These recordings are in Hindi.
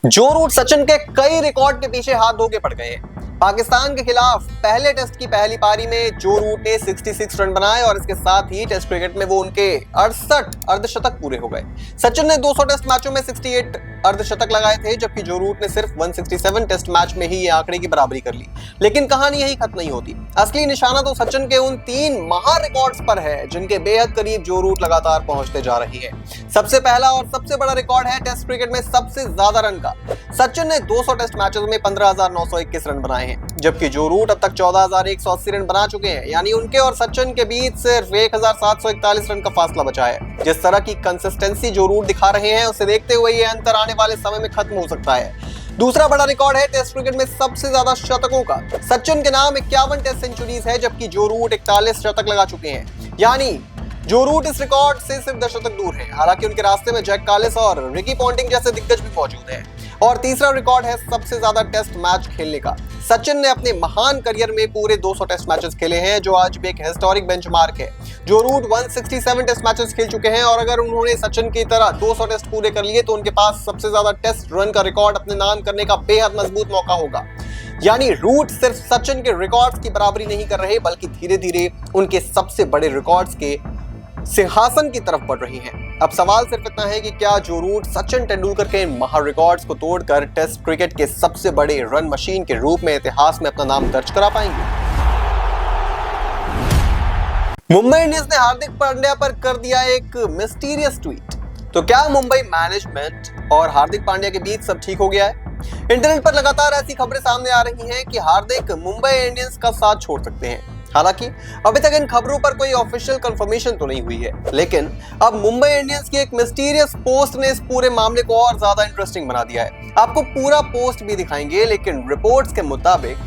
जो रूट सचिन के कई रिकॉर्ड के पीछे हाथ धो के पड़ गए हैं। पाकिस्तान के खिलाफ पहले टेस्ट की पहली पारी में जो रूट ने 66 रन बनाए और इसके साथ ही टेस्ट क्रिकेट में वो उनके 68 अर्धशतक पूरे हो गए। सचिन ने 200 टेस्ट मैचों में 68 अर्धशतक लगाए थे, जबकि जो रूट ने सिर्फ 167 टेस्ट मैच में ही ये आंकड़े की बराबरी कर ली। लेकिन कहानी यही खत्म नहीं होती। असली निशाना तो सचिन के उन 3 महा रिकॉर्ड्स पर है जिनके बेहद करीब जो रूट लगातार पहुंचते जा रही है। सबसे पहला और सबसे बड़ा रिकॉर्ड है टेस्ट क्रिकेट में सबसे ज्यादा रन का। सचिन ने 200 टेस्ट मैचेस में 15,921 रन बनाए हैं, जबकि जो रूट अब तक 14,180 रन बना चुके हैं। यानी उनके और सचिन के बीच सिर्फ 1,741 रन का फासला बचा है। जिस तरह की कंसिस्टेंसी जो रूट दिखा रहे हैं, उसे देखते हुए ये अंतर आने वाले समय में खत्म हो सकता है। दूसरा बड़ा रिकॉर्ड है टेस्ट क्रिकेट में सबसे ज्यादा शतकों का। सचिन के नाम 51 टेस्ट सेंचुरीज है, जबकि जो रूट 41 शतक लगा चुके हैं। यानी जो रूट इस रिकॉर्ड से सिर्फ 10 शतक दूर है। हालांकि उनके रास्ते में जैक कालिस और रिकी पॉन्टिंग जैसे दिग्गज भी मौजूद हैं। और तीसरा रिकॉर्ड है सबसे ज्यादा टेस्ट मैच खेलने का। सचिन ने अपने महान करियर में पूरे 200 टेस्ट मैचेस खेले हैं, जो आज भी एक हिस्टोरिक बेंचमार्क है। जो रूट 167 टेस्ट मैचेस खेल चुके हैं और अगर उन्होंने सचिन की तरह 200 टेस्ट पूरे कर लिए तो उनके पास सबसे ज्यादा टेस्ट रन का रिकॉर्ड अपने नाम करने का बेहद मजबूत मौका होगा। यानी रूट सिर्फ सचिन के रिकॉर्ड्स की बराबरी नहीं कर रहे, बल्कि धीरे धीरे उनके सबसे बड़े रिकॉर्ड्स के सिंहासन की तरफ बढ़ रही हैं। अब सवाल सिर्फ इतना है कि क्या जो रूट सचिन तेंदुलकर के इन महा रिकॉर्ड्स को तोड़कर टेस्ट क्रिकेट के सबसे बड़े रन मशीन के रूप में इतिहास में अपना नाम दर्ज करा पाएंगे। मुंबई इंडियंस ने हार्दिक पांड्या पर कर दिया एक मिस्टीरियस ट्वीट। तो क्या मुंबई मैनेजमेंट और हार्दिक पांड्या के बीच सब ठीक हो गया है? इंटरनेट पर लगातार ऐसी खबरें सामने आ रही हैं कि हार्दिक मुंबई इंडियंस का साथ छोड़ सकते हैं। हालांकि अभी तक इन खबरों पर कोई ऑफिशियल कंफर्मेशन तो नहीं हुई है, लेकिन अब मुंबई इंडियंस की एक मिस्टीरियस पोस्ट ने इस पूरे मामले को और ज्यादा इंटरेस्टिंग बना दिया है। आपको पूरा पोस्ट भी दिखाएंगे, लेकिन रिपोर्ट्स के मुताबिक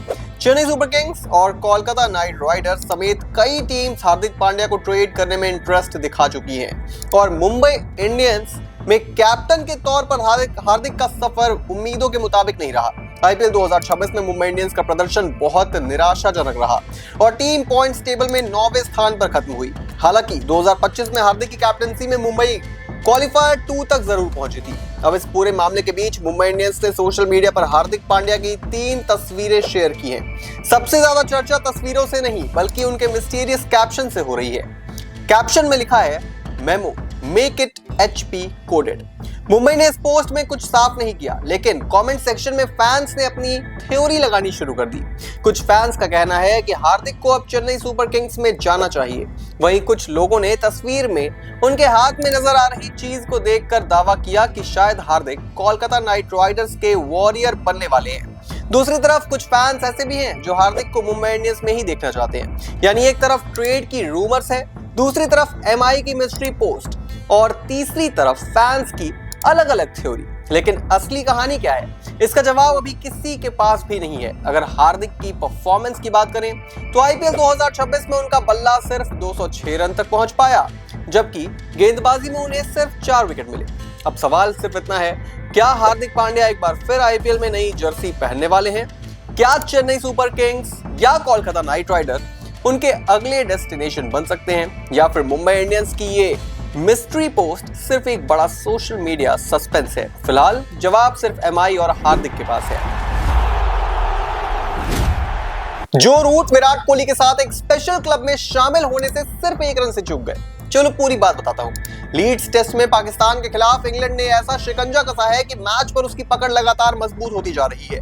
चेन्नई सुपर किंग्स और कोलकाता नाइट राइडर्स समेत कई टीम्स हार्दिक पांड्या को ट्रेड करने में इंटरेस्ट दिखा चुकी हैं और मुंबई इंडियंस में कैप्टन के तौर पर हार्दिक का सफर उम्मीदों के मुताबिक नहीं रहा। आईपीएल 2026 में मुंबई इंडियंस का प्रदर्शन बहुत निराशाजनक रहा और टीम पॉइंट्स टेबल में 9वें स्थान पर खत्म हुई। हालांकि 2025 में हार्दिक की कैप्टनसी में मुंबई क्वालिफायर 2 तक जरूर पहुंची थी। अब इस पूरे मामले के बीच मुंबई इंडियंस ने सोशल मीडिया पर हार्दिक पांड्या की 3 तस्वीरें शेयर की हैं। सबसे ज्यादा चर्चा तस्वीरों से नहीं, बल्कि उनके मिस्टीरियस कैप्शन से हो रही है। कैप्शन में लिखा है, memo make it HP coded. Mumbai ने इस पोस्ट में कुछ साफ नहीं किया, लेकिन कमेंट सेक्शन में फैंस ने अपनी थ्योरी लगानी शुरू कर दी। कुछ फैंस का कहना है कि हार्दिक को अब चेन्नई सुपर किंग्स में जाना चाहिए। वहीं कुछ लोगों ने तस्वीर में उनके हाथ में नजर आ रही चीज को देखकर दावा किया कि शायद हार्दिक कोलकाता नाइट राइडर्स के वॉरियर बनने वाले हैं। दूसरी तरफ कुछ फैंस ऐसे भी हैं जो हार्दिक को मुंबई इंडियंस में ही देखना चाहते हैं। यानी एक तरफ ट्रेड की रूमर्स है, दूसरी तरफ MI की मिस्ट्री पोस्ट और तीसरी तरफ फैंस की अलग अलग थ्योरी। लेकिन असली कहानी क्या है, इसका जवाब अभी किसी के पास भी नहीं है। अगर हार्दिक की परफॉर्मेंस की बात करें तो आईपीएल 2026 में उनका बल्ला सिर्फ 206 रन तक पहुंच पाया, जबकि गेंदबाजी में उन्हें सिर्फ 4 विकेट मिले। अब सवाल सिर्फ इतना है, क्या हार्दिक पांड्या एक बार फिर आईपीएल में नई जर्सी पहनने वाले हैं? क्या चेन्नई सुपर किंग्स या कोलकाता नाइट राइडर उनके अगले डेस्टिनेशन बन सकते हैं, या फिर मुंबई इंडियंस की ये मिस्ट्री पोस्ट सिर्फ एक बड़ा सोशल मीडिया सस्पेंस है? फिलहाल जवाब सिर्फ MI और हार्दिक के पास है। जो रूट विराट कोहली के साथ एक स्पेशल क्लब में शामिल होने से सिर्फ 1 रन से चूक गए। चलो पूरी बात बताता हूं। लीड्स टेस्ट में पाकिस्तान के खिलाफ इंग्लैंड ने ऐसा शिकंजा कसा है कि मैच पर उसकी पकड़ लगातार मजबूत होती जा रही है।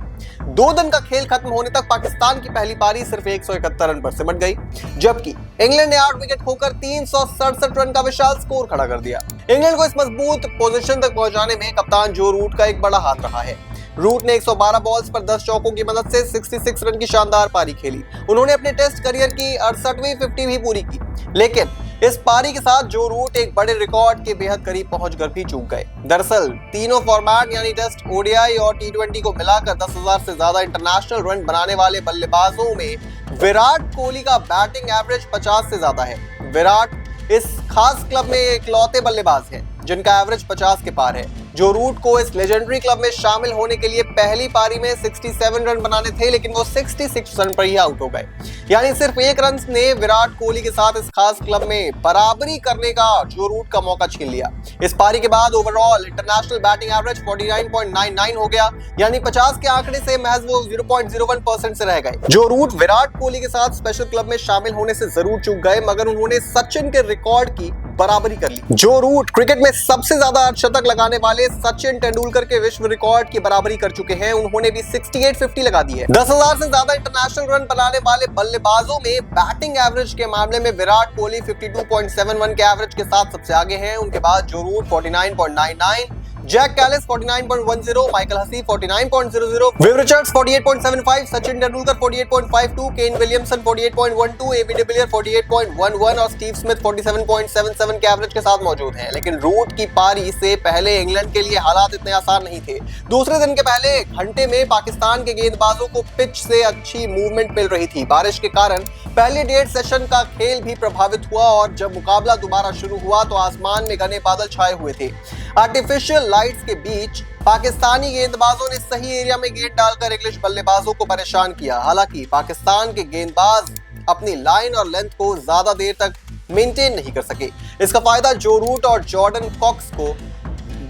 2 दिन का खेल खत्म होने तक पाकिस्तान की पहली पारी सिर्फ 171 रन पर सिमट गई, जबकि इंग्लैंड ने 8 विकेट खोकर 367 रन का विशाल स्कोर खड़ा कर दिया। इंग्लैंड को इस मजबूत पोजीशन तक पहुंचाने में कप्तान जो रूट का एक बड़ा हाथ रहा है। रूट ने 112 बॉल्स पर 10 चौकों की मदद से 66 रन की शानदार पारी खेली। उन्होंने अपने टेस्ट करियर की 68वीं 50 भी पूरी की, लेकिन इस पारी के साथ जो रूट एक बड़े रिकॉर्ड के बेहद करीब पहुंचकर भी चूक गए। दरअसल तीनों फॉर्मेट यानी टेस्ट, ODI और T20 को मिलाकर 10,000 से ज्यादा इंटरनेशनल रन बनाने वाले बल्लेबाजों में विराट कोहली का बैटिंग एवरेज 50 से ज्यादा है। विराट इस खास क्लब में इकलौते बल्लेबाज हैं जिनका एवरेज 50 के पार है, जो रूट को इस लेजेंडरी क्लब में शामिल होने के लिए पहली पारी में 67 रन बनाने थे, लेकिन वो 66 रन पर ही आउट हो गए। यानी सिर्फ एक रन ने विराट कोहली के साथ इस खास क्लब में बराबरी करने का जो रूट का मौका छीन लिया। इस पारी के बाद ओवरऑल इंटरनेशनल बैटिंग एवरेज 49.99 हो गया, यानी 50 के आंकड़े से महज वो 0.01% से रह गए। जो रूट विराट कोहली के साथ स्पेशल क्लब में शामिल होने से जरूर चूक गए, मगर उन्होंने सचिन के रिकॉर्ड की बराबरी कर ली। जो रूट क्रिकेट में सबसे ज्यादा अर्धशतक लगाने वाले सचिन तेंदुलकर के विश्व रिकॉर्ड की बराबरी कर चुके हैं, उन्होंने भी 6850 लगा दी है। 10,000 से ज्यादा इंटरनेशनल रन बनाने वाले बल्लेबाजों में बैटिंग एवरेज के मामले में विराट कोहली 52.71 के एवरेज के साथ सबसे आगे हैं। उनके बाद जो root 49.99, Jack Kallis 49.10, Michael Hussey 49.00, Viv Richards 48.75, Sachin Tendulkar 48.52, Kane Williamson 48.12, AB de Villiers 48.11 और स्टीव स्मिथ 47.77 के एवरेज के साथ मौजूद हैं। लेकिन रूट की पारी से पहले इंग्लैंड के लिए हालात इतने आसान नहीं थे। दूसरे दिन के पहले घंटे में पाकिस्तान के गेंदबाजों को पिच से अच्छी मूवमेंट मिल रही थी। बारिश के कारण पहले 1.5 सेशन का खेल भी प्रभावित हुआ और जब मुकाबला दोबारा शुरू हुआ तो आसमान में घने बादल छाए हुए थे। आर्टिफिशियल लाइट्स के बीच पाकिस्तानी गेंदबाजों ने सही एरिया में गेंद डालकर इंग्लिश बल्लेबाजों को परेशान किया। हालांकि पाकिस्तान के गेंदबाज अपनी लाइन और लेंथ को ज्यादा देर तक मेंटेन नहीं कर सके। इसका फायदा जो रूट और जॉर्डन कॉक्स को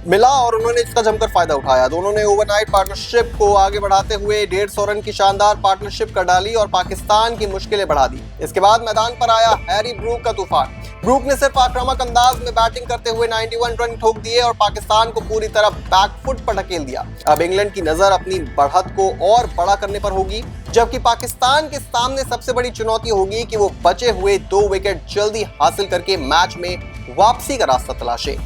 मिला और उन्होंने इसका जमकर फायदा उठाया। दोनों ने ओवरनाइट पार्टनरशिप को आगे बढ़ाते हुए 150 रन की शानदार पार्टनरशिप कर डाली और पाकिस्तान की मुश्किलें बढ़ा दी। इसके बाद मैदान पर आया हैरी ब्रूक का तूफान। ब्रूक ने सिर्फ आक्रामक अंदाज में बैटिंग करते हुए 91 रन ठोक दिए और पाकिस्तान को पूरी तरह बैकफुट पर ढकेल दिया। अब इंग्लैंड की नजर अपनी बढ़त को और बड़ा करने पर होगी, जबकि पाकिस्तान के सामने सबसे बड़ी चुनौती होगी कि वो बचे हुए 2 विकेट जल्दी हासिल करके मैच में वापसी का रास्ता तलाशे।